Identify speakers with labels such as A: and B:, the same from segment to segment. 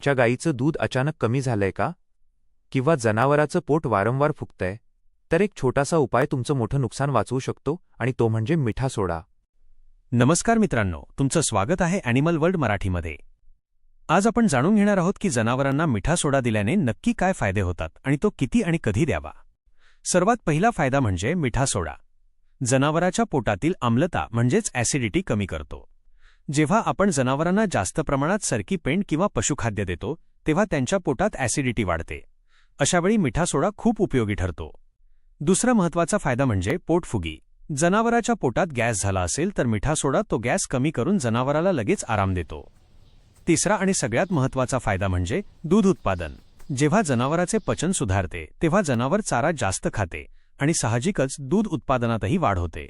A: च्या गाईचं दूध अचानक कमी झालंय का? किंवा जनावराचं पोट वारंवार फुगतंय? तर एक छोटासा उपाय तुमचं मोठं नुकसान वाचवू शकतो आणि तो म्हणजे मिठा सोडा.
B: नमस्कार मित्रांनो, तुमचं स्वागत आहे ॲनिमल वर्ल्ड मराठीमध्ये. आज आपण जाणून घेणार आहोत की जनावरांना मिठा सोडा दिल्याने नक्की काय फायदे होतात आणि तो किती आणि कधी द्यावा. सर्वात पहिला फायदा म्हणजे मिठा सोडा. जनावराच्या पोटातील आम्लता म्हणजेच ॲसिडिटी कमी करतो. जेव्हा आपण जनावरांना जास्त प्रमाणात सरकी पेंड किंवा पशुखाद्य देतो तेव्हा त्यांच्या पोटात ॲसिडिटी वाढते. अशावेळी मिठा सोडा खूप उपयोगी ठरतो. दुसरा महत्त्वाचा फायदा म्हणजे पोटफुगी. जनावराच्या पोटात गॅस झाला असेल तर मिठा सोडा तो गॅस कमी करून जनावराला लगेच आराम देतो. तिसरा आणि सगळ्यात महत्त्वाचा फायदा म्हणजे दूध उत्पादन. जेव्हा जनावराचे पचन सुधारते तेव्हा जनावर चारा जास्त खाते आणि साहजिकच दूध उत्पादनातही वाढ होते.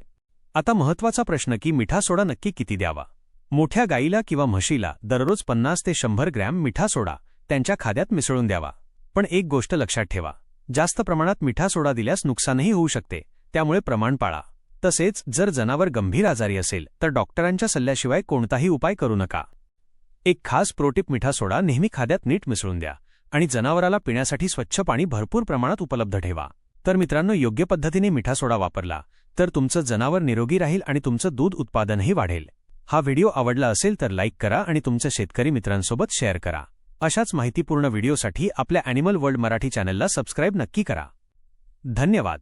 B: आता महत्त्वाचा प्रश्न की मिठा सोडा नक्की किती द्यावा. मोठ्या गाईला किंवा म्हशीला दररोज 50 ते 100 ग्रॅम मिठा सोडा त्यांच्या खाद्यात मिसळून द्यावा. पण एक गोष्ट लक्षात ठेवा, जास्त प्रमाणात मिठा सोडा दिल्यास नुकसानही होऊ शकते, त्यामुळे प्रमाण पाळा. तसेच जर जनावर गंभीर आजारी असेल तर डॉक्टरांच्या सल्ल्याशिवाय कोणताही उपाय करू नका. एक खास प्रोटिप, मिठा सोडा नेहमी खाद्यात नीट मिसळून द्या आणि जनावराला पिण्यासाठी स्वच्छ पाणी भरपूर प्रमाणात उपलब्ध ठेवा. तर मित्रांनो, योग्य पद्धतीने मिठा सोडा वापरला तर तुमचं जनावर निरोगी राहील आणि तुमचं दूध उत्पादनही वाढेल. हा व्हिडिओ आवडला असेल तर लाईक करा आणि तुमच्या शेतकरी मित्रांसोबत शेअर करा. अशाच माहितीपूर्ण व्हिडिओसाठी आपल्या ॲनिमल वर्ल्ड मराठी चॅनलला सबस्क्राईब नक्की करा. धन्यवाद.